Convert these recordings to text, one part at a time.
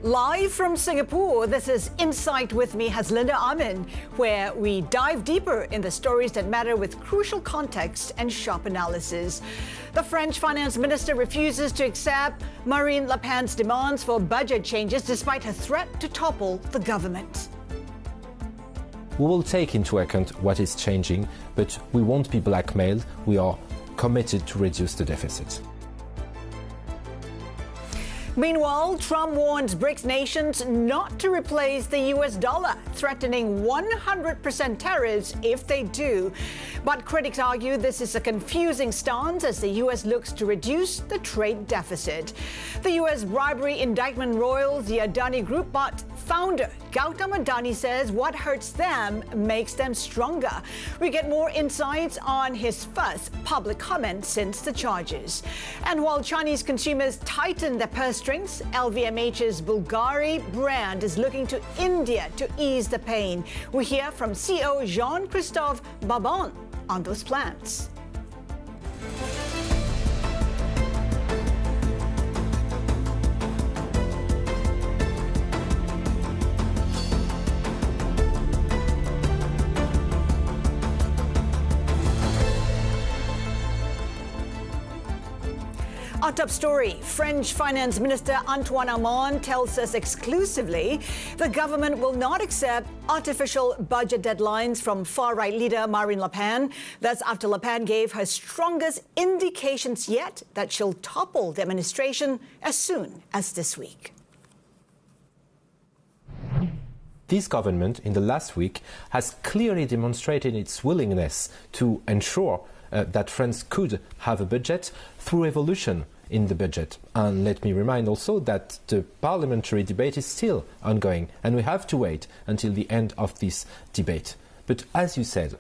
Live from Singapore, this is Insight with me, Haslinda Amin, where we dive deeper in the stories that matter with crucial context and sharp analysis. The French Finance Minister refuses to accept Marine Le Pen's demands for budget changes despite her threat to topple the government. We will take into account what is changing, but we won't be blackmailed. We are committed to reduce the deficit. Meanwhile, Trump warns Brics nations not to replace the US dollar, threatening 100% tariffs if they do. But critics argue this is a confusing stance as the US looks to reduce the trade deficit. The US bribery indictment roils the Adani Group, but founder Gautam Adani says what hurts them makes them stronger. We get more insights on his first public comment since the charges. And while Chinese consumers tighten their purse strings, LVMH's Bulgari brand is looking to India to ease the pain. We hear from CEO Jean-Christophe Babin on those plans. Our top story, French Finance Minister Armand tells us exclusively the government will not accept artificial budget deadlines from far-right leader Marine Le Pen. That's after Le Pen gave her strongest indications yet that she'll topple the administration as soon as this week. This government, in the last week, has clearly demonstrated its willingness to ensure that France could have a budget through evolution in the budget. And let me remind also that the parliamentary debate is still ongoing, and we have to wait until the end of this debate. But as you said,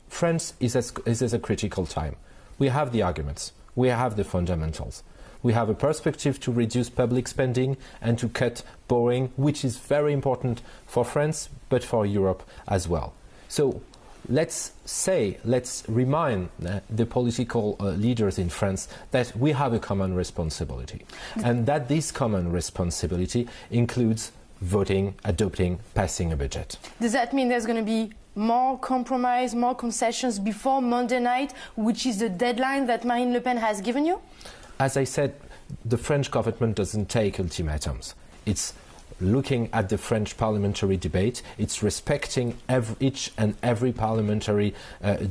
France is at a critical time. We have the arguments, we have the fundamentals. We have a perspective to reduce public spending and to cut borrowing, which is very important for France, but for Europe as well. So let's remind the political leaders in France that we have a common responsibility, and that this common responsibility includes voting, adopting, passing a budget. Does that mean there's going to be more compromise, more concessions before Monday night, which is the deadline that Marine Le Pen has given you? As I said, the French government doesn't take ultimatums. It's looking at the French parliamentary debate. It's respecting each and every parliamentary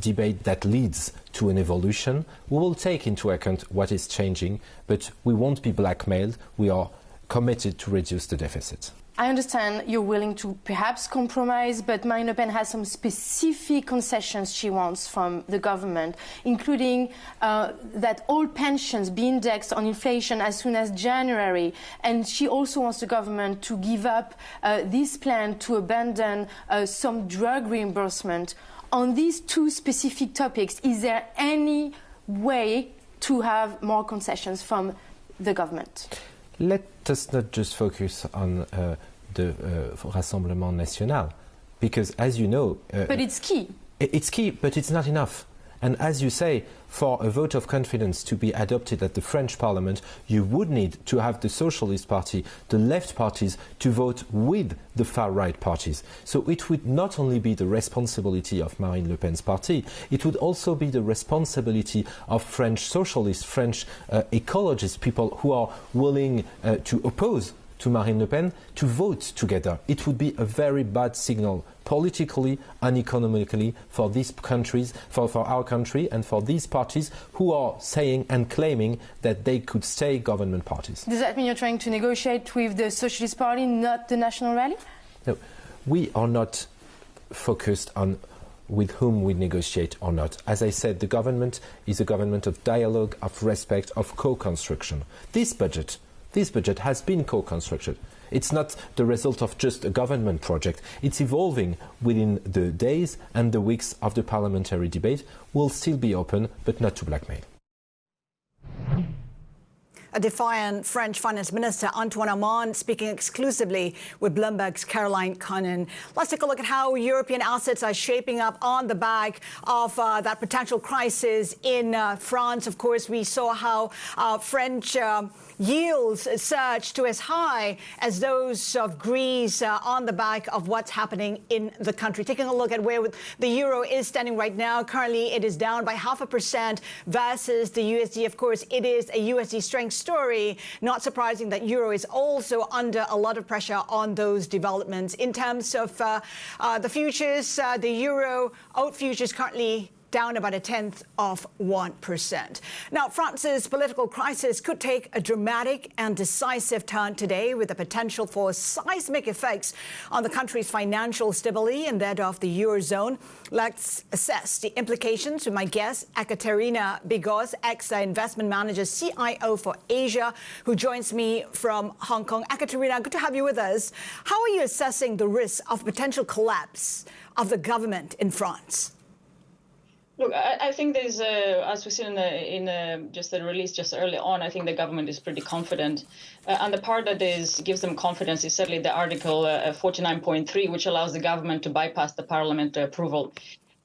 debate that leads to an evolution. We will take into account what is changing, but we won't be blackmailed. We are committed to reduce the deficit. I understand you're willing to perhaps compromise, but Marine Le Pen has some specific concessions she wants from the government, including that all pensions be indexed on inflation as soon as January. And she also wants the government to give up this plan to abandon some drug reimbursement. On these two specific topics, is there any way to have more concessions from the government? Let us not just focus on the Rassemblement National, because as you know... but it's key. It's key, but it's not enough. And as you say, for a vote of confidence to be adopted at the French Parliament, you would need to have the Socialist Party, the left parties, to vote with the far-right parties. So it would not only be the responsibility of Marine Le Pen's party, it would also be the responsibility of French socialists, French ecologists, people who are willing to oppose to Marine Le Pen, to vote together. It would be a very bad signal politically and economically for these countries, for our country, and for these parties who are saying and claiming that they could stay government parties. Does that mean you're trying to negotiate with the Socialist Party, not the National Rally? No, we are not focused on with whom we negotiate or not. As I said, the government is a government of dialogue, of respect, of co-construction. This budget has been co-constructed. It's not the result of just a government project. It's evolving within the days and the weeks of the parliamentary debate. Will still be open, but not to blackmail. A defiant French Finance Minister Antoine Armand speaking exclusively with Bloomberg's Caroline Conan. Let's take a look at how European assets are shaping up on the back of that potential crisis in France. Of course, we saw how French yields surged to as high as those of Greece on the back of what's happening in the country. Taking a look at where the euro is standing right now, currently it is down by 0.5% versus the USD. Of course, it is a USD strength story. Not surprising that euro is also under a lot of pressure on those developments. In terms of the futures, the euro out futures currently down about 0.1%. Now, France's political crisis could take a dramatic and decisive turn today, with the potential for seismic effects on the country's financial stability and that of the Eurozone. Let's assess the implications with my guest, Ecaterina Bigos, ex-investment manager, CIO for Asia, who joins me from Hong Kong. Ecaterina, good to have you with us. How are you assessing the risk of potential collapse of the government in France? Look, I think there's, as we see in just the release just early on, I think the government is pretty confident. And the part that gives them confidence is certainly the Article 49.3, which allows the government to bypass the parliament approval.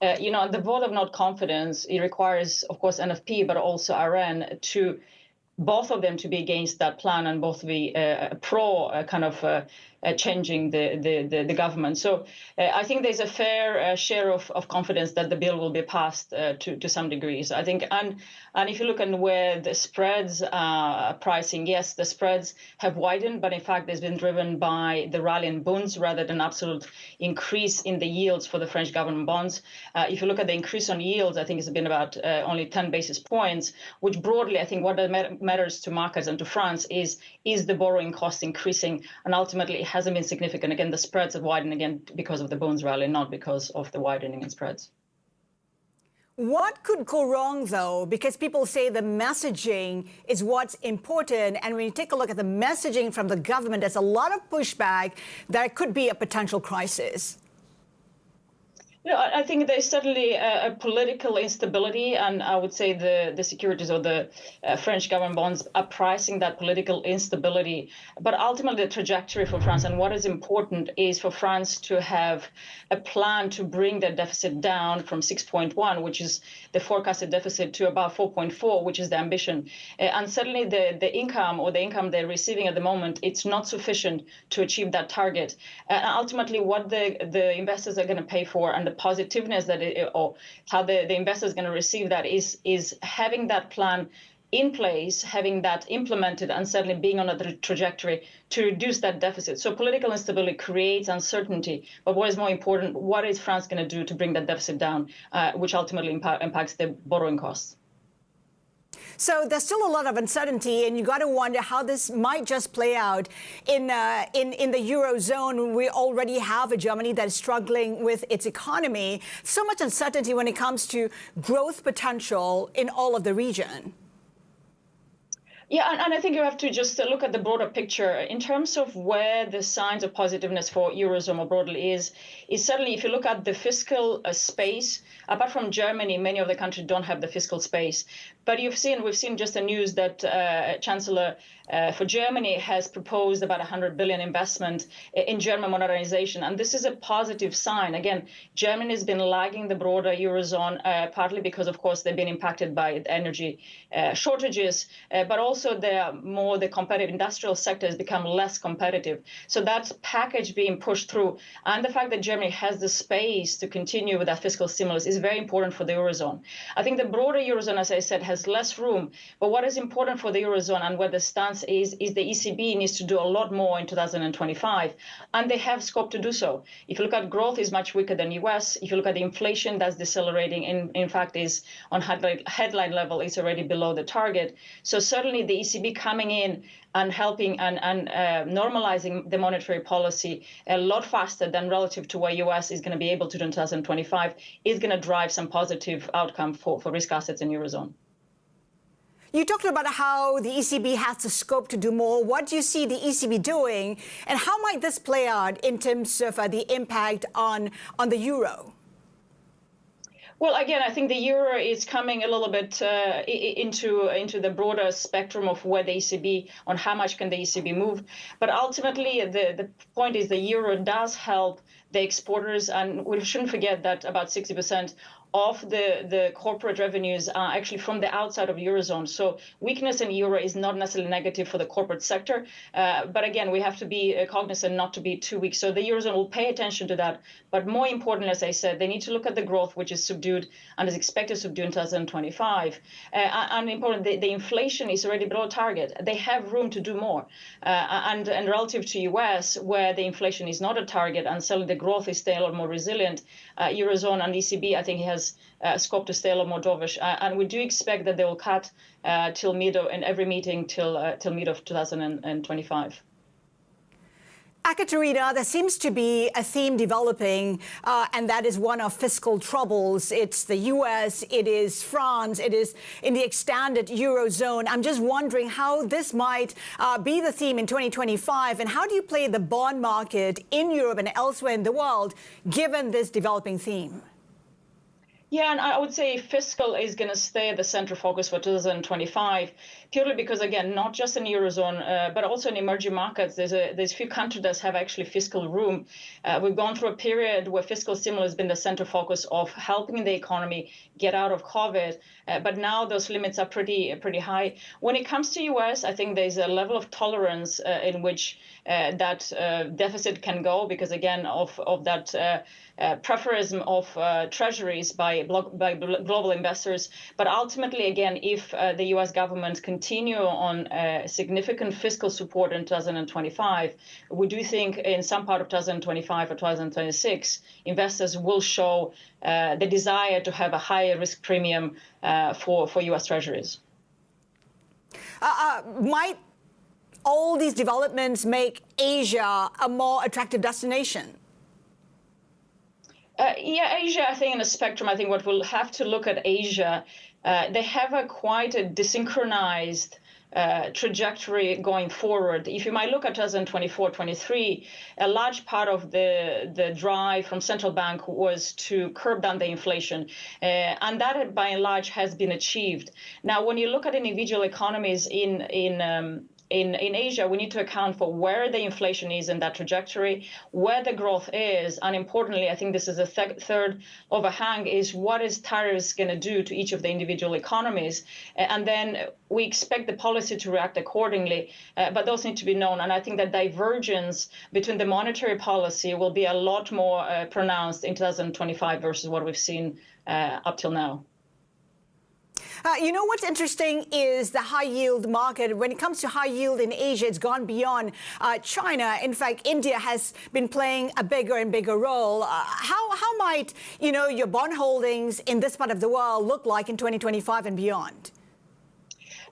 The vote of not confidence, it requires, of course, NFP, but also RN to both of them to be against that plan and both be pro changing the government. So I think there's a fair share of confidence that the bill will be passed to some degrees. I think, and if you look at where the spreads are pricing, yes, the spreads have widened, but in fact, there's been driven by the rally in bonds rather than absolute increase in the yields for the French government bonds. If you look at the increase on yields, I think it's been about only 10 basis points, which broadly, I think what matters to markets and to France is the borrowing cost increasing, and ultimately it hasn't been significant. Again, the spreads have widened again because of the bonds rally, not because of the widening in spreads. What could go wrong, though? Because people say the messaging is what's important. And when you take a look at the messaging from the government, there's a lot of pushback. There could be a potential crisis. I think there's certainly a political instability, and I would say the securities or the French government bonds are pricing that political instability. But ultimately, the trajectory for France and what is important is for France to have a plan to bring their deficit down from 6.1, which is the forecasted deficit, to about 4.4, which is the ambition. And certainly the income they're receiving at the moment, it's not sufficient to achieve that target. And ultimately, what the investors are going to pay for and the positiveness or how the investors are going to receive that is having that plan in place, having that implemented, and certainly being on a trajectory to reduce that deficit. So political instability creates uncertainty. But what is more important, what is France going to do to bring that deficit down, which ultimately impacts the borrowing costs? So there's still a lot of uncertainty, and you got to wonder how this might just play out in the Eurozone. We already have a Germany that is struggling with its economy. So much uncertainty when it comes to growth potential in all of the region. Yeah, and I think you have to just look at the broader picture in terms of where the signs of positiveness for Eurozone more broadly is certainly if you look at the fiscal space. Apart from Germany, many of the countries don't have the fiscal space. But we've seen just the news that Chancellor for Germany has proposed about 100 billion investment in German modernization. And this is a positive sign. Again, Germany has been lagging the broader Eurozone, partly because, of course, they've been impacted by energy shortages, but also the competitive industrial sector has become less competitive. So that package being pushed through, and the fact that Germany has the space to continue with that fiscal stimulus is very important for the Eurozone. I think the broader Eurozone, as I said, has less room. But what is important for the Eurozone and where the stance is the ECB needs to do a lot more in 2025. And they have scope to do so. If you look at growth, is much weaker than US. If you look at the inflation, that's decelerating. In fact, is on headline level, it's already below the target. So certainly the ECB coming in and helping and normalizing the monetary policy a lot faster than relative to where US is going to be able to do in 2025 is going to drive some positive outcome for risk assets in Eurozone. You talked about how the ECB has the scope to do more. What do you see the ECB doing, and how might this play out in terms of the impact on the euro? Well, again, I think the euro is coming a little bit into the broader spectrum of where the ECB, on how much can the ECB move. But ultimately, the point is the euro does help the exporters, and we shouldn't forget that about 60% of the corporate revenues are actually from the outside of Eurozone. So weakness in euro is not necessarily negative for the corporate sector. But again, we have to be cognizant not to be too weak. So the Eurozone will pay attention to that. But more importantly, as I said, they need to look at the growth, which is subdued and is expected to subdue in 2025. And important, the inflation is already below target. They have room to do more. And relative to US, where the inflation is not a target and certainly the growth is still a lot more resilient, Eurozone and ECB, I think, has scope to stay a lot more dovish, and we do expect that they will cut till mid of, in every meeting till mid of 2025. Ecaterina, there seems to be a theme developing, and that is one of fiscal troubles. It's the US, it is France, it is in the extended Eurozone. I'm just wondering how this might be the theme in 2025, and how do you play the bond market in Europe and elsewhere in the world, given this developing theme? Yeah, and I would say fiscal is going to stay the center focus for 2025, purely because, again, not just in Eurozone, but also in emerging markets, there's a few countries that have actually fiscal room. We've gone through a period where fiscal stimulus has been the center focus of helping the economy get out of COVID, but now those limits are pretty high. When it comes to US, I think there's a level of tolerance in which that deficit can go, because, again, of that preference of treasuries by global investors. But ultimately, again, if the US government continue on significant fiscal support in 2025, we do think in some part of 2025 or 2026, investors will show the desire to have a higher risk premium for US treasuries. Might all these developments make Asia a more attractive destination? Yeah, Asia, I think in a spectrum, I think what we'll have to look at Asia, they have quite a desynchronized trajectory going forward. If you might look at 2024-23, a large part of the drive from central bank was to curb down the inflation, and that by and large has been achieved. Now, when you look at individual economies in Asia, we need to account for where the inflation is in that trajectory, where the growth is, and importantly, I think this is a third overhang, is what is tariffs going to do to each of the individual economies, and then we expect the policy to react accordingly, but those need to be known, and I think that divergence between the monetary policy will be a lot more pronounced in 2025 versus what we've seen up till now. You know what's interesting is the high yield market. When it comes to high yield in Asia, it's gone beyond China. In fact, India has been playing a bigger and bigger role. How might, your bond holdings in this part of the world look like in 2025 and beyond?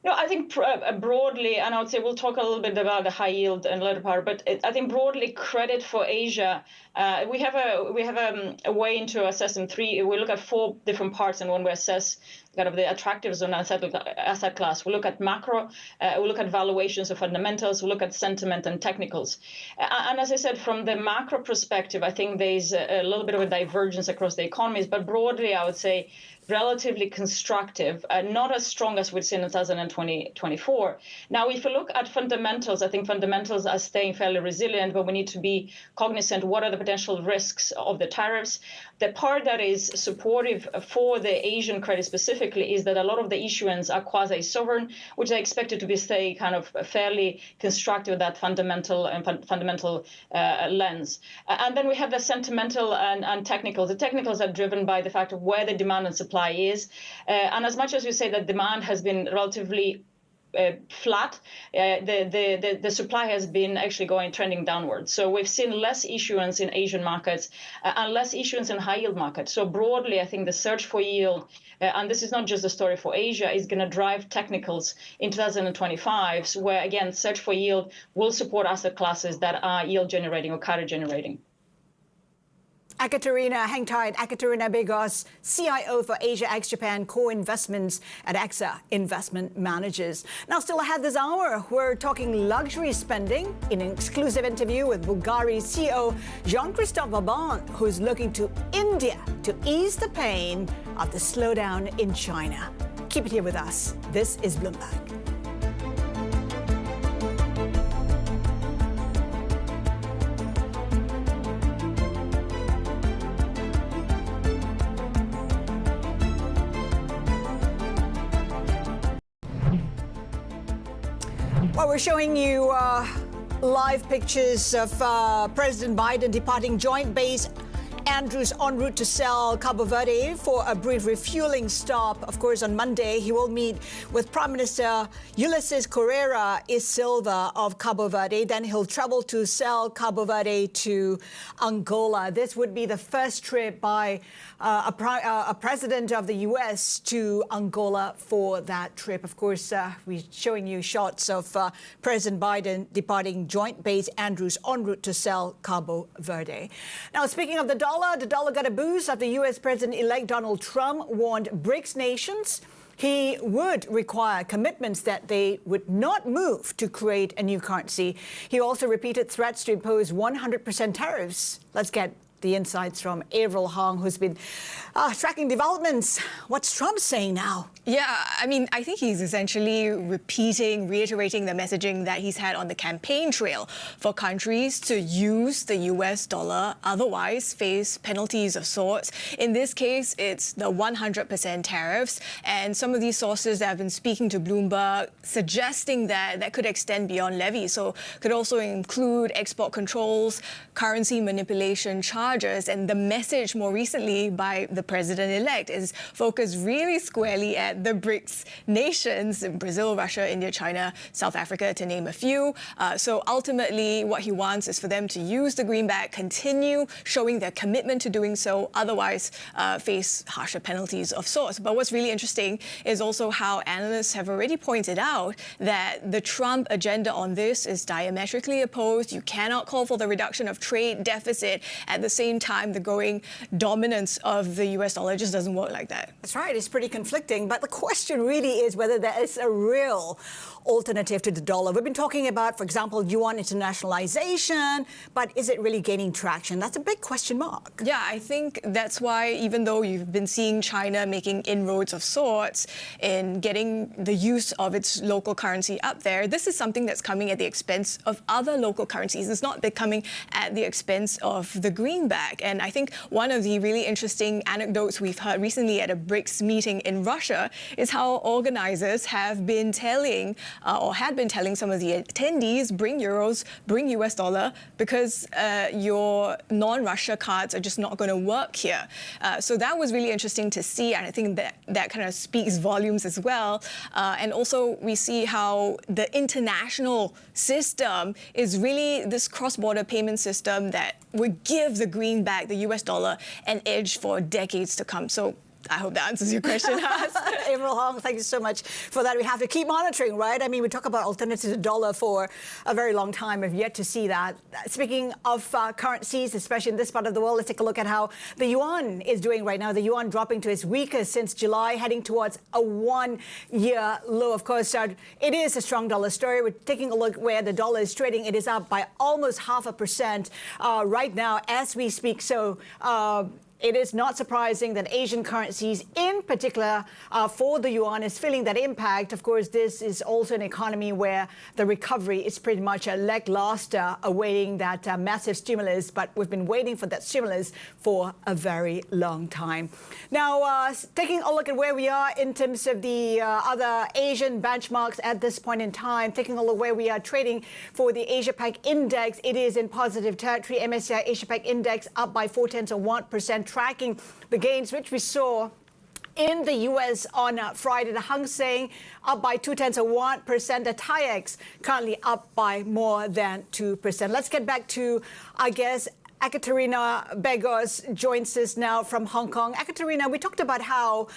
No, I think broadly, and I would say we'll talk a little bit about the high yield in the later part, but I think broadly credit for Asia, we have a way into assessing we look at 4 different parts, and when we assess kind of the attractiveness of an asset class, we look at macro, we look at valuations of fundamentals, we look at sentiment and technicals. And as I said, from the macro perspective, I think there's a little bit of a divergence across the economies, but broadly, I would say relatively constructive, not as strong as we've seen in 2024. Now, if you look at fundamentals, I think fundamentals are staying fairly resilient, but we need to be cognizant what are the potential risks of the tariffs. The part that is supportive for the Asian credit specifically is that a lot of the issuance are quasi-sovereign, which are expected to be stay kind of fairly constructive with that fundamental lens. And then we have the sentimental and technicals. The technicals are driven by the fact of where the demand and supply is. And as much as you say that demand has been relatively flat, the supply has been actually trending downwards. So we've seen less issuance in Asian markets and less issuance in high yield markets. So broadly, I think the search for yield, and this is not just a story for Asia, is going to drive technicals in 2025, where again, search for yield will support asset classes that are yield generating or carry generating. Ecaterina, hang tight. Ecaterina Bigos, CIO for Asia ex-Japan Core Investments at AXA Investment Managers. Now, still ahead this hour, we're talking luxury spending in an exclusive interview with Bulgari CEO Jean-Christophe Babin, who's looking to India to ease the pain of the slowdown in China. Keep it here with us. This is Bloomberg. Well, we're showing you live pictures of President Biden departing Joint Base Andrews en route to sell Cabo Verde for a brief refueling stop. Of course, on Monday, he will meet with Prime Minister Ulysses Correa e Silva of Cabo Verde. Then he'll travel to sell Cabo Verde to Angola. This would be the first trip by a president of the U.S. to Angola for that trip. Of course, we're showing you shots of President Biden departing Joint Base Andrews en route to sell Cabo Verde. Now, speaking of the dollar got a boost after U.S. President-elect Donald Trump warned Brics nations he would require commitments that they would not move to create a new currency. He also repeated threats to impose 100% tariffs. Let's get the insights from Avril Hong, who's been tracking developments. What's Trump saying now? Yeah, I mean, I think he's essentially reiterating the messaging that he's had on the campaign trail for countries to use the US dollar, otherwise face penalties of sorts. In this case, it's the 100% tariffs. And some of these sources that have been speaking to Bloomberg suggesting that that could extend beyond levies. So could also include export controls, currency manipulation charges. And the message more recently by the president-elect is focused really squarely at the Brics nations, Brazil, Russia, India, China, South Africa, to name a few. So ultimately, what he wants is for them to use the greenback, continue showing their commitment to doing so, otherwise face harsher penalties of sorts. But what's really interesting is also how analysts have already pointed out that the Trump agenda on this is diametrically opposed. You cannot call for the reduction of trade deficit at the same time the growing dominance of the US dollar just doesn't work like that. That's right. It's pretty conflicting. But the question really is whether there is a real alternative to the dollar. We've been talking about, for example, yuan internationalization, but is it really gaining traction? That's a big question mark. Yeah, I think that's why, even though you've been seeing China making inroads of sorts in getting the use of its local currency up there, this is something that's coming at the expense of other local currencies. It's not coming at the expense of the greenback. And I think one of the really interesting anecdotes we've heard recently at a Brics meeting in Russia is how organizers have been telling or had been telling some of the attendees, bring euros, bring US dollar, because your non-Russia cards are just not going to work here. So that was really interesting to see, and I think that kind of speaks volumes as well. And also we see how the international system is really this cross-border payment system that would give the greenback, the US dollar, an edge for decades to come. So I hope that answers your question, Has. Avril Hong, thank you so much for that. We have to keep monitoring, right? I mean, we talk about alternatives to the dollar for a very long time. We've yet to see that. Speaking of currencies, especially in this part of the world, let's take a look at how the yuan is doing right now. The yuan dropping to its weakest since July, heading towards a one-year low. Of course, it is a strong dollar story. We're taking a look where the dollar is trading. It is up by almost 0.5% right now as we speak. So it is not surprising that Asian currencies, in particular for the yuan, is feeling that impact. Of course, this is also an economy where the recovery is pretty much a lackluster, awaiting that massive stimulus. But we've been waiting for that stimulus for a very long time. Now, taking a look at where we are in terms of the other Asian benchmarks at this point in time, taking a look where we are trading for the Asia-Pac index, it is in positive territory. MSCI Asia-Pac index up by 0.4%. Tracking the gains which we saw in the U.S. on Friday. The Hang Seng up by 0.2%. The TAIEX currently up by more than 2%. Let's get back to, I guess, Ecaterina Bigos joins us now from Hong Kong. Ecaterina, we talked about how,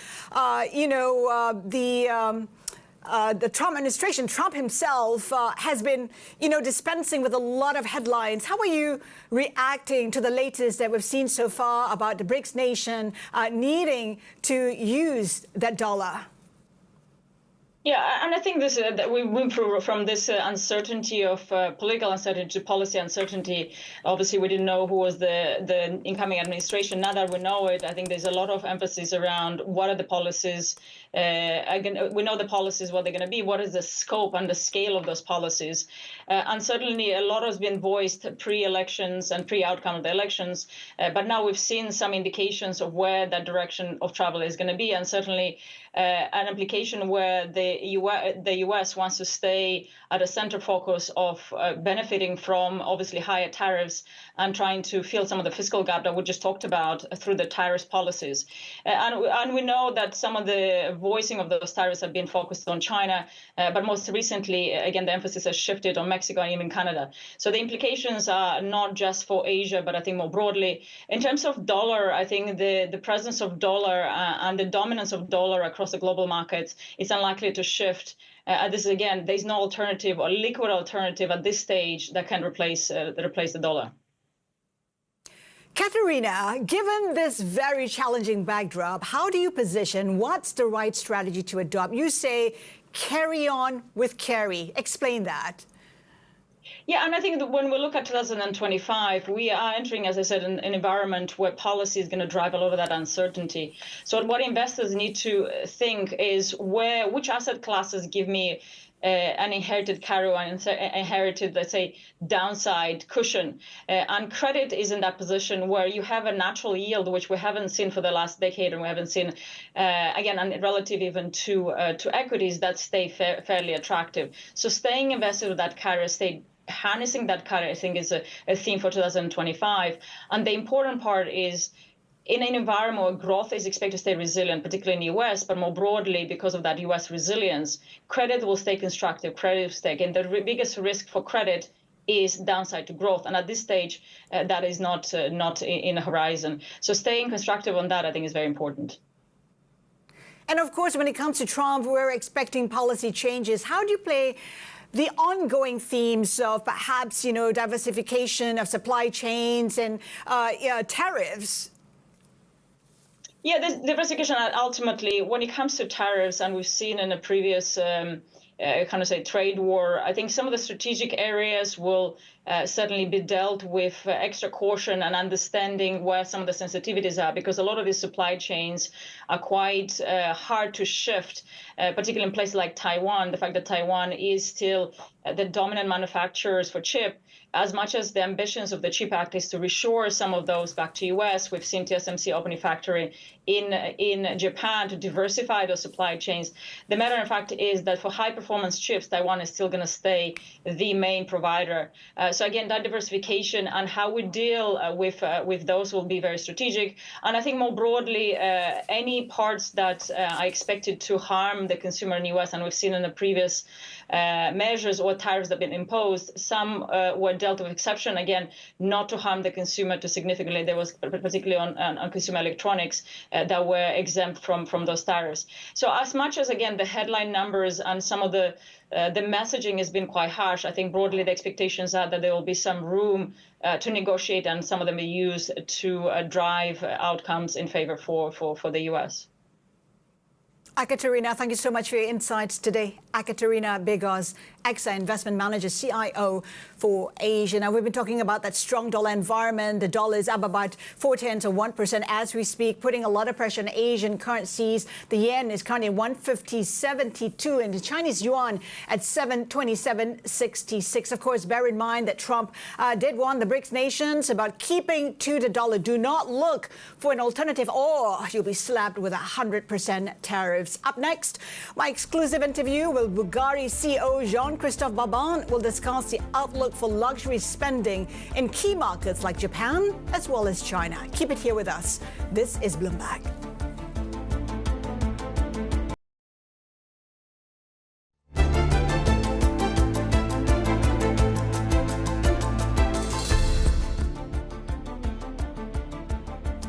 the Trump administration, Trump himself, has been, dispensing with a lot of headlines. How are you reacting to the latest that we've seen so far about the BRICS nation needing to use that dollar? Yeah, and I think this that we move from this uncertainty of political uncertainty to policy uncertainty. Obviously, we didn't know who was the incoming administration. Now that we know it, I think there's a lot of emphasis around what are the policies. Again, we know the policies, what they're going to be, what is the scope and the scale of those policies. And certainly a lot has been voiced pre-elections and pre-outcome of the elections. But now we've seen some indications of where that direction of travel is going to be. And certainly an implication where the US wants to stay at a center focus of benefiting from obviously higher tariffs and trying to fill some of the fiscal gap that we just talked about through the tariff policies. And we know that some of the voicing of those tariffs have been focused on China, but most recently, again, the emphasis has shifted on Mexico and even Canada. So the implications are not just for Asia, but I think more broadly. In terms of dollar, I think the presence of dollar and the dominance of dollar across the global markets is unlikely to shift. This is, again, there's no alternative or liquid alternative at this stage that can replace the dollar. Ecaterina, given this very challenging backdrop, how do you position what's the right strategy to adopt? You say carry on with carry. Explain that. Yeah, and I think that when we look at 2025, we are entering, as I said, an environment where policy is going to drive a lot of that uncertainty. So what investors need to think is which asset classes give me an inherited carry or an inherited, let's say, downside cushion. And credit is in that position where you have a natural yield, which we haven't seen for the last decade, and we haven't seen, again, and relative even to equities that stay fairly attractive. So staying invested with that carry, harnessing that carry, I think, is a theme for 2025. And the important part is, in an environment where growth is expected to stay resilient, particularly in the US, but more broadly because of that US resilience, credit will stay constructive, credit will stay. And the biggest risk for credit is downside to growth. And at this stage, that is not in the horizon. So staying constructive on that, I think, is very important. And of course, when it comes to Trump, we're expecting policy changes. How do you play the ongoing themes of perhaps, diversification of supply chains and tariffs? Yeah, this diversification ultimately, when it comes to tariffs, and we've seen in a previous trade war, I think some of the strategic areas will certainly be dealt with extra caution and understanding where some of the sensitivities are, because a lot of these supply chains are quite hard to shift, particularly in places like Taiwan. The fact that Taiwan is still the dominant manufacturers for chip, as much as the ambitions of the CHIP Act is to reshore some of those back to US, we've seen TSMC opening factory in Japan to diversify those supply chains. The matter of fact is that for high-performance chips, Taiwan is still going to stay the main provider. So again, that diversification and how we deal with those will be very strategic. And I think more broadly, any parts that are expected to harm the consumer in the US, and we've seen in the previous measures or tariffs that have been imposed, some were dealt with exception, again, not to harm the consumer too significantly. There was particularly on consumer electronics that were exempt from those tariffs. So as much as, again, the headline numbers and some of the messaging has been quite harsh, I think broadly the expectations are that there will be some room to negotiate, and some of them be used to drive outcomes in favor for the US. Ecaterina, thank you so much for your insights today. Ecaterina Bigos, Caixin Investment Manager, CIO for Asia. Now, we've been talking about that strong dollar environment. The dollar is up about 0.4% as we speak, putting a lot of pressure on Asian currencies. The yen is currently 150.72, and the Chinese yuan at 727.66. Of course, bear in mind that Trump did warn the BRICS nations about keeping to the dollar. Do not look for an alternative, or you'll be slapped with 100% tariffs. Up next, my exclusive interview with Bulgari CEO Jean-Christophe Babin will discuss the outlook for luxury spending in key markets like Japan as well as China. Keep it here with us. This is Bloomberg.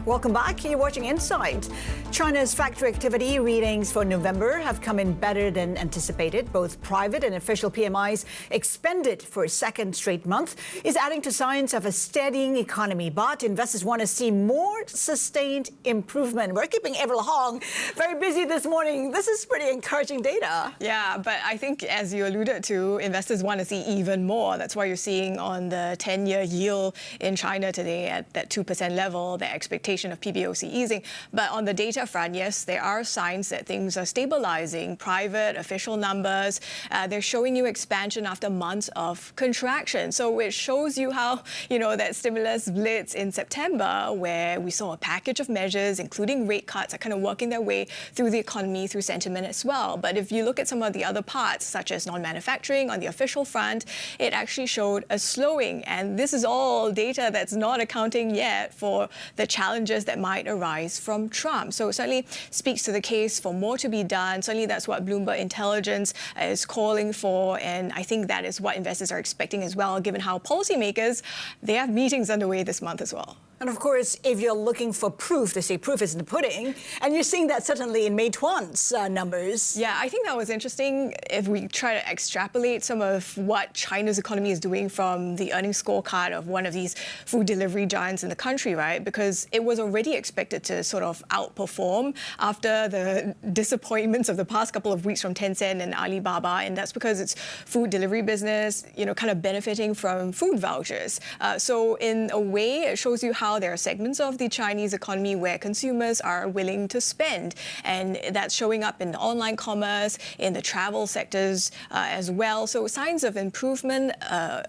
Welcome back. You're watching Inside. China's factory activity readings for November have come in better than anticipated. Both private and official PMIs expanded for a second straight month, is adding to signs of a steadying economy. But investors want to see more sustained improvement. We're keeping Avril Hong very busy this morning. This is pretty encouraging data. Yeah, but I think, as you alluded to, investors want to see even more. That's why you're seeing on the 10-year yield in China today at that 2% level, the expectation of PBOC easing. But on the data front, yes, there are signs that things are stabilizing. Private, official numbers, they're showing you expansion after months of contraction. So it shows you how, that stimulus blitz in September, where we saw a package of measures, including rate cuts, are kind of working their way through the economy, through sentiment as well. But if you look at some of the other parts, such as non-manufacturing on the official front, it actually showed a slowing. And this is all data that's not accounting yet for the challenges that might arise from Trump. So it certainly speaks to the case for more to be done. Certainly that's what Bloomberg Intelligence is calling for. And I think that is what investors are expecting as well, given how policymakers, they have meetings underway this month as well. And of course, if you're looking for proof, they say proof is in the pudding. And you're seeing that certainly in Meituan's numbers. Yeah, I think that was interesting if we try to extrapolate some of what China's economy is doing from the earnings scorecard of one of these food delivery giants in the country, right? Because it was already expected to sort of outperform after the disappointments of the past couple of weeks from Tencent and Alibaba. And that's because its food delivery business, kind of benefiting from food vouchers. So in a way, it shows you how there are segments of the Chinese economy where consumers are willing to spend. And that's showing up in the online commerce, in the travel sectors as well. So signs of improvement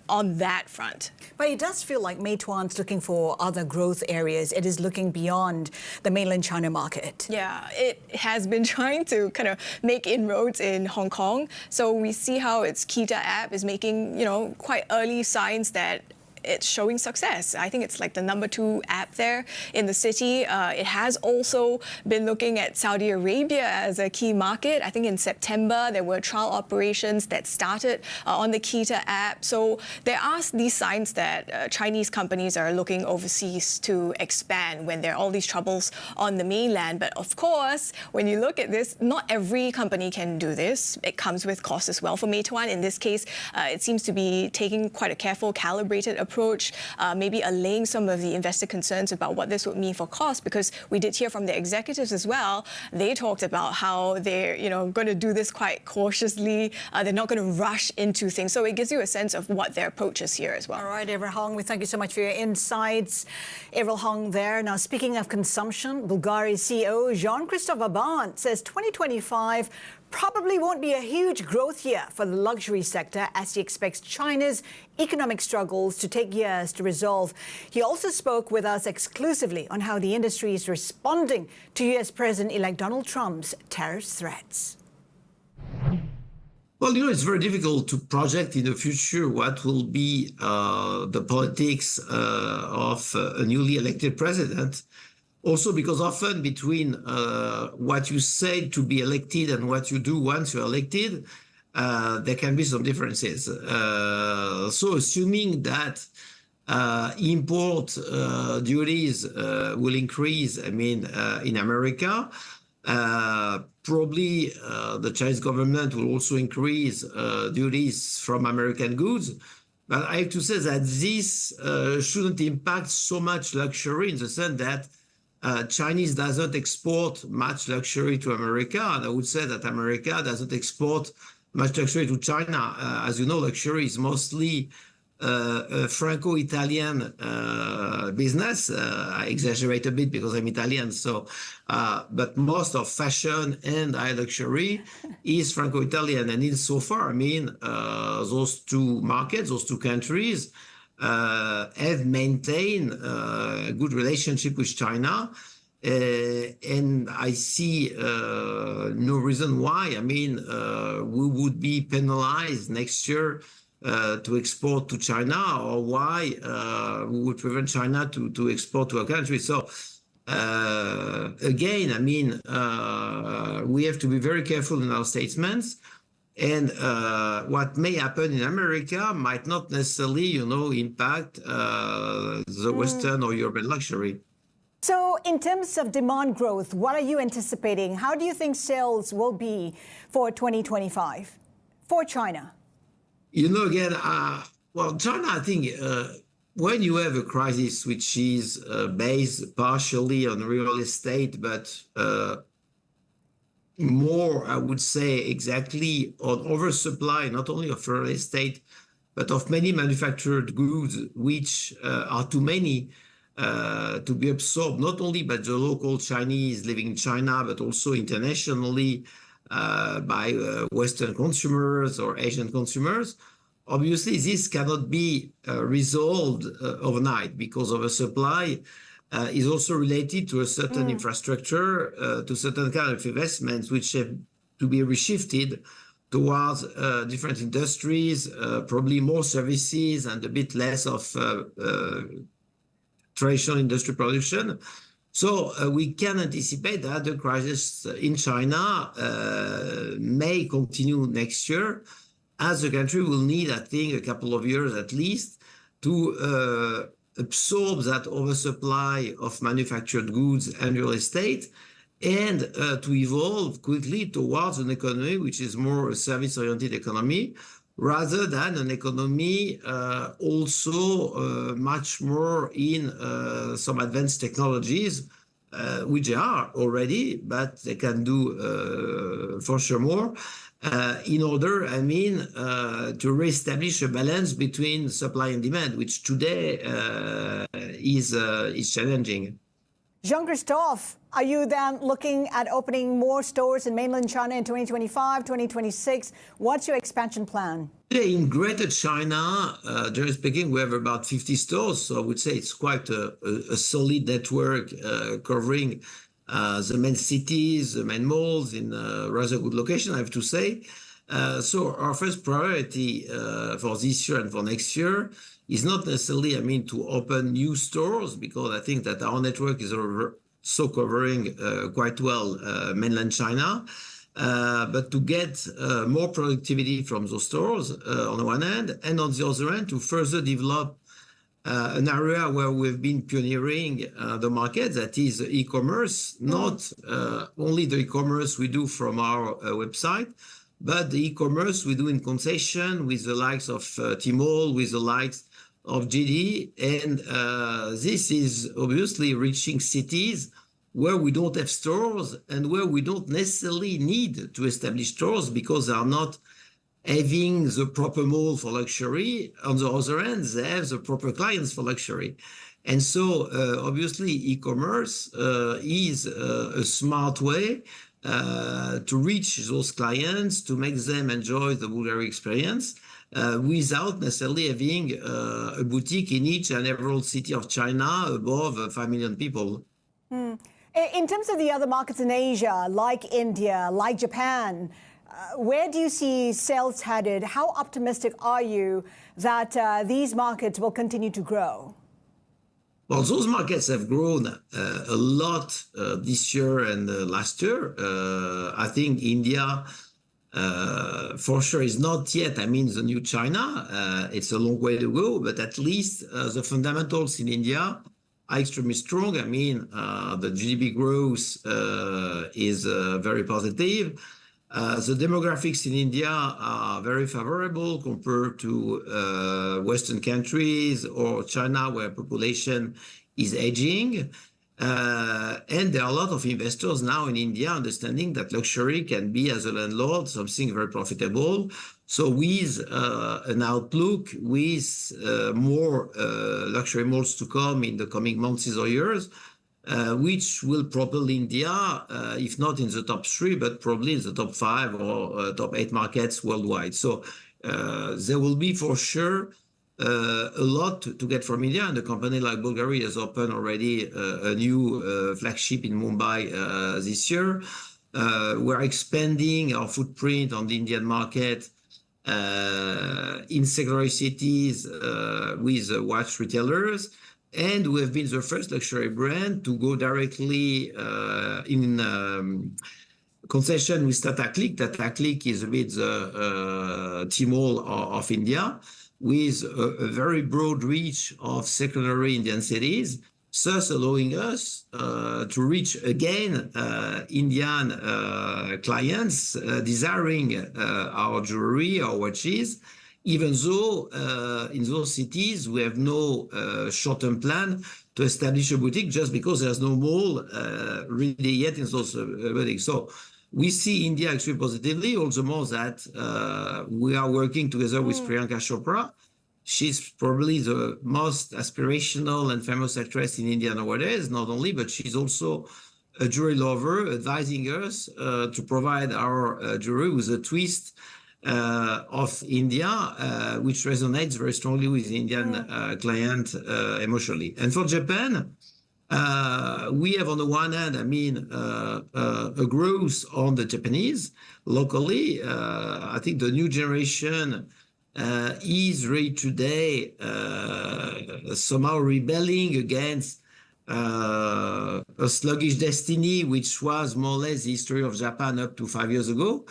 on that front. But it does feel like Meituan's looking for other growth areas. It is looking beyond the mainland China market. Yeah, it has been trying to kind of make inroads in Hong Kong. So we see how its Kita app is making, quite early signs that it's showing success. I think it's like the #2 app there in the city. It has also been looking at Saudi Arabia as a key market. I think in September, there were trial operations that started on the Kita app. So there are these signs that Chinese companies are looking overseas to expand when there are all these troubles on the mainland. But of course, when you look at this, not every company can do this. It comes with costs as well. For Meituan, in this case, it seems to be taking quite a careful, calibrated approach, maybe allaying some of the investor concerns about what this would mean for cost, because we did hear from the executives as well. They talked about how they're, going to do this quite cautiously. They're not going to rush into things. So it gives you a sense of what their approach is here as well. All right, Avril Hong, we thank you so much for your insights. Avril Hong there. Now, speaking of consumption, Bulgari CEO Jean-Christophe Babin says 2025 probably won't be a huge growth year for the luxury sector, as he expects China's economic struggles to take years to resolve. He also spoke with us exclusively on how the industry is responding to US President-elect Donald Trump's tariff threats. Well, it's very difficult to project in the future what will be the politics of a newly elected president. Also, because often between what you say to be elected and what you do once you're elected, there can be some differences. So assuming that import duties will increase, in America, probably the Chinese government will also increase duties from American goods. But I have to say that this shouldn't impact so much luxury, in the sense that Chinese doesn't export much luxury to America, and I would say that America doesn't export much luxury to China. As you know, luxury is mostly a Franco-Italian business. I exaggerate a bit because I'm Italian, so but most of fashion and high luxury is Franco-Italian, and insofar, those two markets, those two countries, have maintained a good relationship with China, and I see no reason why. We would be penalized next year to export to China, or why we would prevent China to export to our country. So again, we have to be very careful in our statements. And what may happen in America might not necessarily, impact the Western or European luxury. So in terms of demand growth, what are you anticipating? How do you think sales will be for 2025 for China? You know, again, well, China, I think when you have a crisis which is based partially on real estate, but more, I would say, exactly on oversupply, not only of real estate, but of many manufactured goods, which are too many to be absorbed, not only by the local Chinese living in China, but also internationally by Western consumers or Asian consumers. Obviously, this cannot be resolved overnight because oversupply is also related to a certain infrastructure, to certain kind of investments which have to be reshifted towards different industries, probably more services and a bit less of traditional industry production. So we can anticipate that the crisis in China may continue next year, as the country will need, I think, a couple of years at least to absorb that oversupply of manufactured goods and real estate, and to evolve quickly towards an economy which is more a service-oriented economy, rather than an economy also much more in some advanced technologies, which they are already, but they can do for sure more, in order, I mean, to reestablish a balance between supply and demand, which today is challenging. Jean-Christophe, are you then looking at opening more stores in mainland China in 2025, 2026? What's your expansion plan? In Greater China, generally speaking, we have about 50 stores. So I would say it's quite a solid network covering the main cities, the main malls in rather good location, I have to say. So our first priority for this year and for next year is not necessarily, I mean, to open new stores, because I think that our network is so covering quite well mainland China, but to get more productivity from those stores on the one hand, and on the other hand, to further develop an area where we've been pioneering the market, that is e-commerce, not only the e-commerce we do from our website, but the e-commerce we do in concession with the likes of Tmall, with the likes of JD. And this is obviously reaching cities where we don't have stores and where we don't necessarily need to establish stores because they are not having the proper mall for luxury. On the other hand, they have the proper clients for luxury. And so obviously e-commerce is a smart way to reach those clients, to make them enjoy the Bulgari experience without necessarily having a boutique in each and every city of China above 5 million people. In terms of the other markets in Asia, like India, like Japan, where do you see sales headed? How optimistic are you that these markets will continue to grow? Well, those markets have grown a lot this year and last year. I think India, for sure, is not yet, I mean, the new China. It's a long way to go, but at least the fundamentals in India are extremely strong. I mean, the GDP growth is very positive. The demographics in India are very favorable compared to Western countries or China, where population is aging. And there are a lot of investors now in India understanding that luxury can be, as a landlord, something very profitable. So with an outlook with more luxury malls to come in the coming months or years, which will propel India, if not in the top 3, but probably in the top 5 or top 8 markets worldwide. So there will be for sure a lot to get from India, and a company like Bulgari has opened already a new flagship in Mumbai this year. We're expanding our footprint on the Indian market in secondary cities with watch retailers. And we have been the first luxury brand to go directly in concession with Tata Click. Tata Click is a bit the Tmall of India, with a very broad reach of secondary Indian cities. thus allowing us to reach again Indian clients desiring our jewelry, our watches, even though in those cities we have no short-term plan to establish a boutique, just because there's no mall really yet in those boutiques. So we see India actually positively, all the more that we are working together with Priyanka Chopra. She's probably the most aspirational and famous actress in India nowadays, not only, but she's also a jewelry lover, advising us to provide our jewelry with a twist of India, which resonates very strongly with the Indian client emotionally. And for Japan, we have on the one hand, a growth on the Japanese locally. I think the new generation is really today somehow rebelling against a sluggish destiny, which was more or less the history of Japan up to 5 years ago.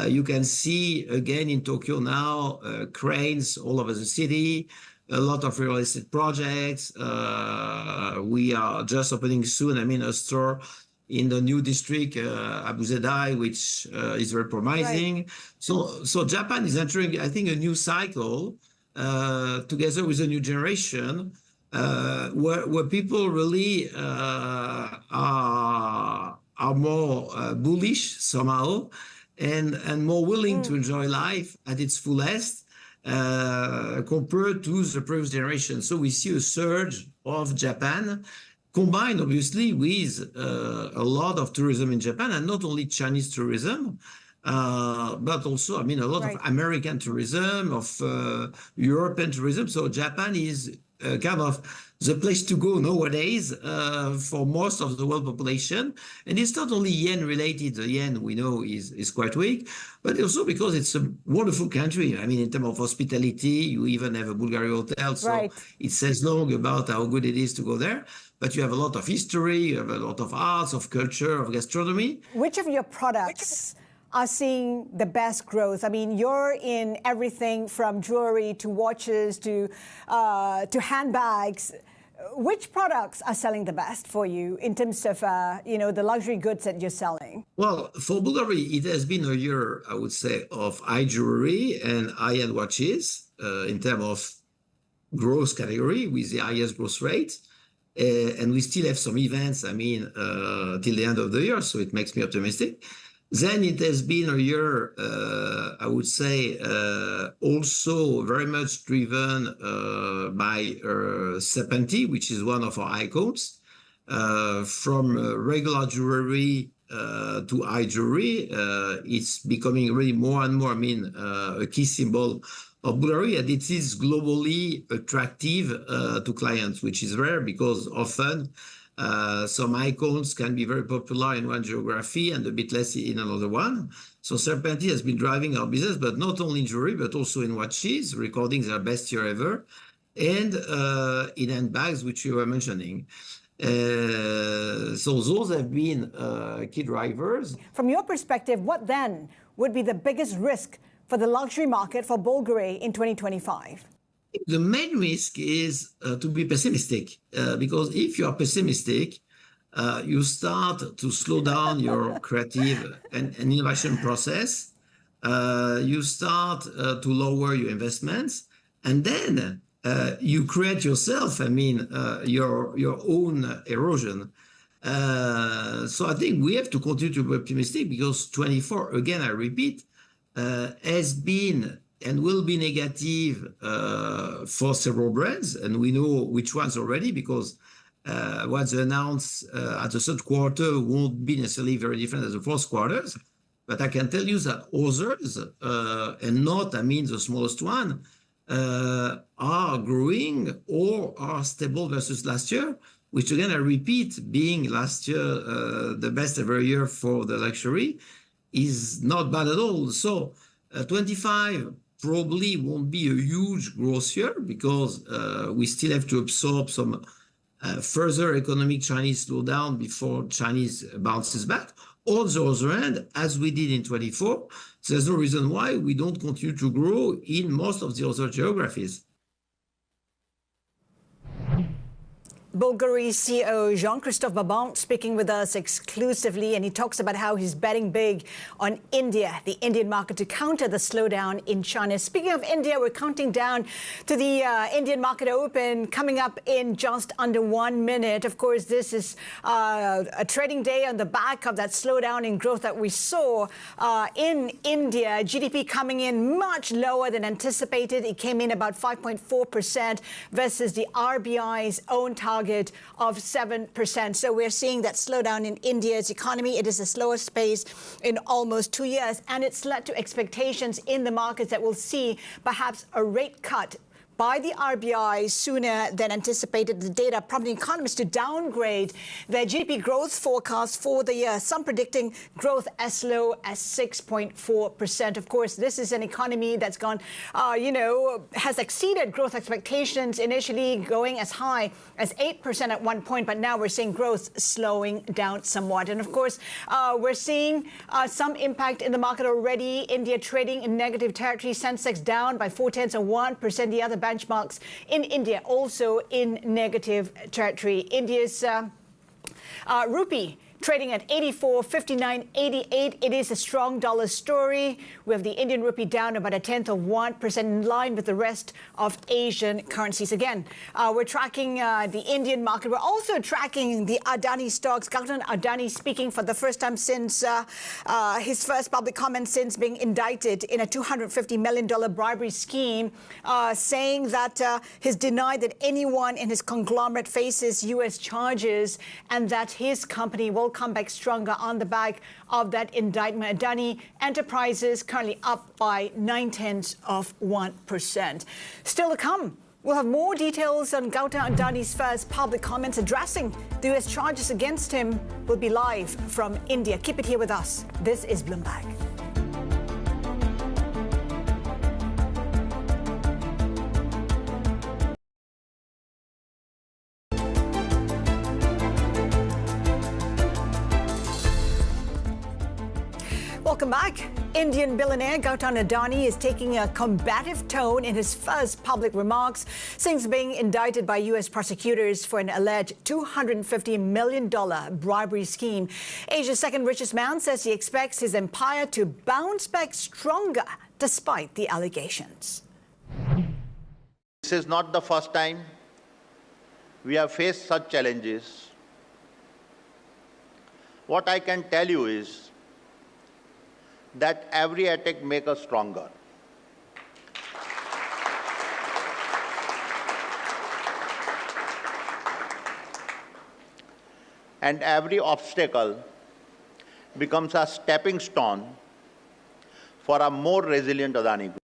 You can see again in Tokyo now cranes all over the city, a lot of real estate projects. We are just opening soon, a store in the new district, Abu Zedai, which is very promising. Right. So Japan is entering, I think, a new cycle together with a new generation where people really are more bullish somehow and more willing to enjoy life at its fullest compared to the previous generation. So we see a surge of Japan, combined obviously with a lot of tourism in Japan, and not only Chinese tourism, but also, a lot of American tourism, of European tourism. So Japan is kind of the place to go nowadays for most of the world population. And it's not only yen related. The yen, we know, is quite weak, but also because it's a wonderful country. In terms of hospitality, you even have a Bulgari hotel. So it says long about how good it is to go there. But you have a lot of history, you have a lot of arts, of culture, of gastronomy. Which of your products are seeing the best growth? You're in everything from jewelry to watches to handbags. Which products are selling the best for you in terms of the luxury goods that you're selling? Well, for Bulgari, it has been a year, I would say, of high jewelry and high-end watches in terms of growth category with the highest growth rate. And we still have some events, till the end of the year, so it makes me optimistic. Then it has been a year, I would say, also very much driven by Serpenti, which is one of our icons. From regular jewelry to high jewelry, it's becoming really more and more, a key symbol of Bulgari, and it is globally attractive to clients, which is rare because often some icons can be very popular in one geography and a bit less in another one. So Serpenti has been driving our business, but not only in jewelry, but also in watches, recording their best year ever, and in handbags, which you were mentioning. So those have been key drivers. From your perspective, what then would be the biggest risk for the luxury market for Bulgari in 2025? The main risk is to be pessimistic, because if you are pessimistic, you start to slow down your creative and innovation process. You start to lower your investments, and then you create yourself, your own erosion. So I think we have to continue to be optimistic, because 24, again, I repeat, has been and will be negative for several brands, and we know which ones already, because what's announced at the third quarter won't be necessarily very different as the fourth quarters. But I can tell you that others, and not, the smallest one, are growing or are stable versus last year, which again, I repeat, being last year the best ever year for the luxury, is not bad at all. So 25 probably won't be a huge growth year, because we still have to absorb some further economic Chinese slowdown before Chinese bounces back. On the other hand, as we did in 24, there's no reason why we don't continue to grow in most of the other geographies. Bulgari CEO Jean-Christophe Babin speaking with us exclusively, and he talks about how he's betting big on India, the Indian market, to counter the slowdown in China. Speaking of India, we're counting down to the Indian market open coming up in just under 1 minute. Of course, this is a trading day on the back of that slowdown in growth that we saw in India. GDP coming in much lower than anticipated. It came in about 5.4% versus the RBI's own target of 7%. So we're seeing that slowdown in India's economy. It is the slowest pace in almost 2 years, and it's led to expectations in the markets that we'll see perhaps a rate cut by the RBI sooner than anticipated. The data prompting economists to downgrade their GDP growth forecast for the year, some predicting growth as low as 6.4%. Of course, this is an economy that's gone, has exceeded growth expectations, initially going as high as 8% at one point, but now we're seeing growth slowing down somewhat. And of course, we're seeing some impact in the market already. India trading in negative territory, Sensex down by 0.4%. The other benchmarks in India also in negative territory. India's rupee trading at 84.5988. It is a strong dollar story. We have the Indian rupee down about 0.1% in line with the rest of Asian currencies. Again, we're tracking the Indian market. We're also tracking the Adani stocks. Gautam Adani speaking for the first time since his first public comment since being indicted in a $250 million bribery scheme, saying that he's denied that anyone in his conglomerate faces U.S. charges and that his company will come back stronger on the back of that indictment. Adani Enterprises currently up by 0.9%. Still to come, we'll have more details on Gautam Adani's first public comments addressing the U.S. charges against him. We'll be live from India. Keep it here with us. This is Bloomberg. Welcome back. Indian billionaire Gautam Adani is taking a combative tone in his first public remarks since being indicted by U.S. prosecutors for an alleged $250 million bribery scheme. Asia's second richest man says he expects his empire to bounce back stronger despite the allegations. This is not the first time we have faced such challenges. What I can tell you is that every attack makes us stronger. And every obstacle becomes a stepping stone for a more resilient Adani Group.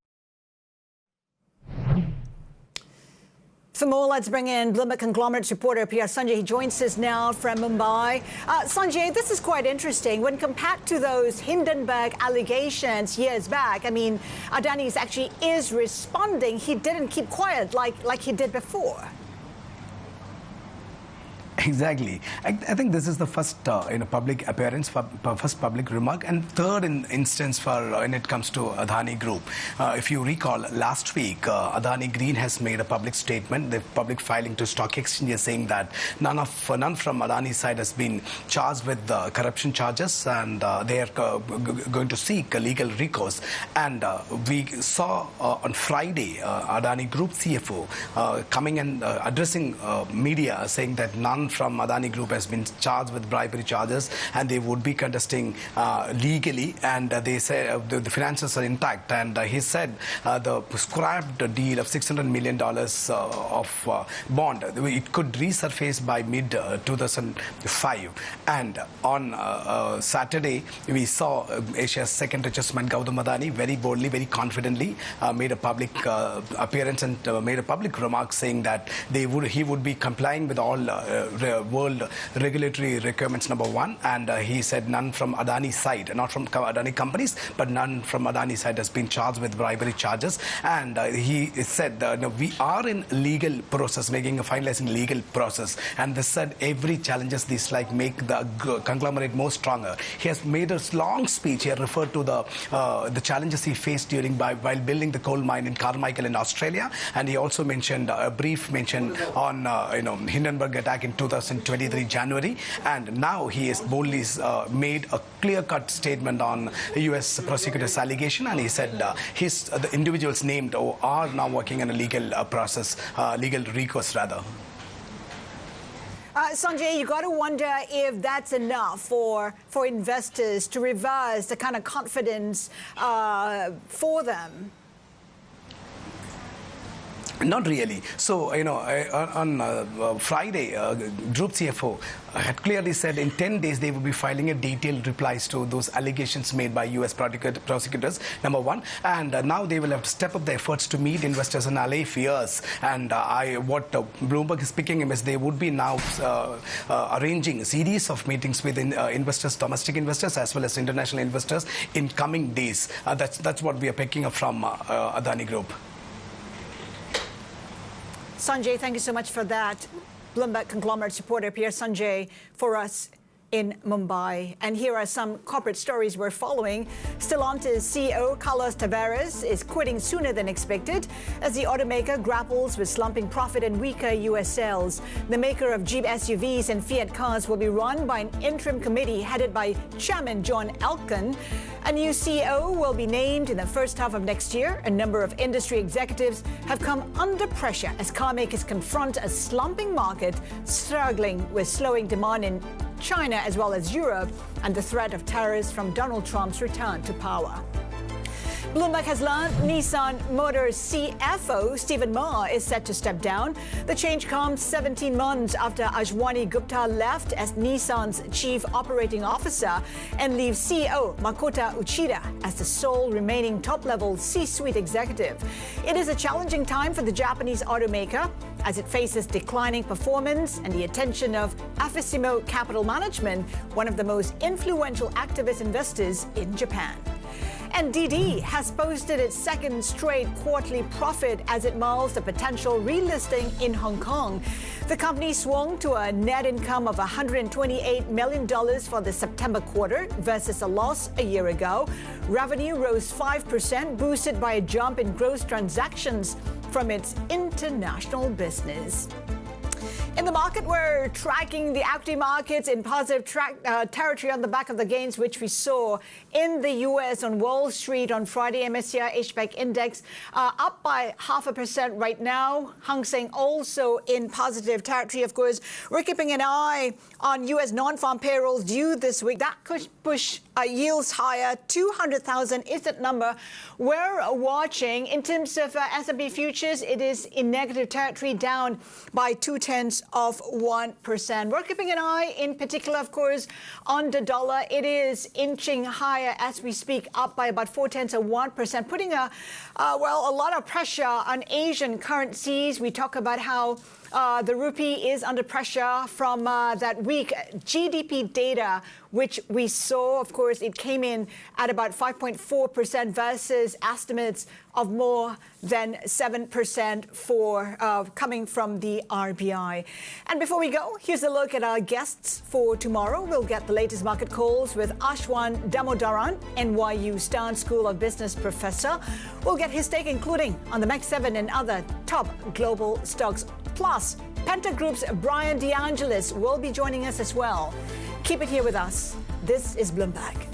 For more, let's bring in Bloomberg conglomerates reporter PR Sanjay. He joins us now from Mumbai. Sanjay, this is quite interesting. When compared to those Hindenburg allegations years back, I mean, Adani actually is responding. He didn't keep quiet like he did before. Exactly. I think this is the first public appearance, first public remark, and third instance for when it comes to Adani Group. If you recall, last week, Adani Green has made a public statement, the public filing to stock exchanges, saying that none from Adani's side has been charged with corruption charges, and they are going to seek a legal recourse. And we saw on Friday Adani Group CFO coming and addressing media, saying that none from Adani Group has been charged with bribery charges, and they would be contesting legally, and they say the finances are intact. And he said the scrapped deal of $600 million of bond, it could resurface by mid-2005. And on Saturday, we saw Asia's second richest man, Gautam Adani, very boldly, very confidently made a public appearance and made a public remark saying that he would be complying with all world regulatory requirements, number one. And he said none from Adani's side, not from Adani companies, but none from Adani's side has been charged with bribery charges. And he said, no, we are in legal process, finalizing legal process. And they said every challenges this like make the conglomerate more stronger. He has made a long speech. He had referred to the challenges he faced while building the coal mine in Carmichael in Australia. And he also mentioned a brief mention on Hindenburg attack in 2023 January. And now he has boldly made a clear-cut statement on the U.S. prosecutor's allegation. And he said the individuals named are now working in a legal process, legal recourse rather. Sanjay, you got to wonder if that's enough for investors to reverse the kind of confidence for them. Not really. So, on Friday, Group CFO had clearly said in 10 days they will be filing a detailed replies to those allegations made by U.S. prosecutors, number one. And now they will have to step up their efforts to meet investors and allay fears. And what Bloomberg is picking him is they would be now arranging a series of meetings with investors, domestic investors, as well as international investors in coming days. That's what we are picking up from Adani Group. Sanjay, thank you so much for that. Bloomberg conglomerate reporter Pierre Sanjay for us in Mumbai. And here are some corporate stories we're following. Stellantis CEO Carlos Tavares is quitting sooner than expected as the automaker grapples with slumping profit and weaker U.S. sales. The maker of Jeep SUVs and Fiat cars will be run by an interim committee headed by Chairman John Elkann. A new CEO will be named in the first half of next year. A number of industry executives have come under pressure as car makers confront a slumping market, struggling with slowing demand in China as well as Europe, and the threat of tariffs from Donald Trump's return to power. Bloomberg has learned Nissan Motors CFO Stephen Ma is set to step down. The change comes 17 months after Ashwani Gupta left as Nissan's chief operating officer and leaves CEO Makoto Uchida as the sole remaining top-level C-suite executive. It is a challenging time for the Japanese automaker as it faces declining performance and the attention of Afisimo Capital Management, one of the most influential activist investors in Japan. And DiDi has posted its second straight quarterly profit as it mulls the potential relisting in Hong Kong. The company swung to a net income of $128 million for the September quarter versus a loss a year ago. Revenue rose 5%, boosted by a jump in gross transactions from its international business. In the market, we're tracking the equity markets in positive territory on the back of the gains which we saw in the U.S. on Wall Street on Friday. MSCI HBEC index up by 0.5% right now. Hang Seng also in positive territory. Of course, we're keeping an eye on U.S. non-farm payrolls due this week. That could push yields higher. 200,000 is that number we're watching. In terms of S&P futures, it is in negative territory, down by 0.2%. We're keeping an eye in particular, of course, on the dollar. It is inching higher as we speak, up by about 0.4%, putting a lot of pressure on Asian currencies. We talk about how the rupee is under pressure from that weak GDP data, which we saw. Of course, it came in at about 5.4% versus estimates of more than 7% for coming from the RBI. And before we go, here's a look at our guests for tomorrow. We'll get the latest market calls with Ashwan Damodaran, NYU Stern School of Business professor. We'll get his take, including on the Max 7 and other top global stocks. Plus, Penta Group's Brian DeAngelis will be joining us as well. Keep it here with us. This is Bloomberg.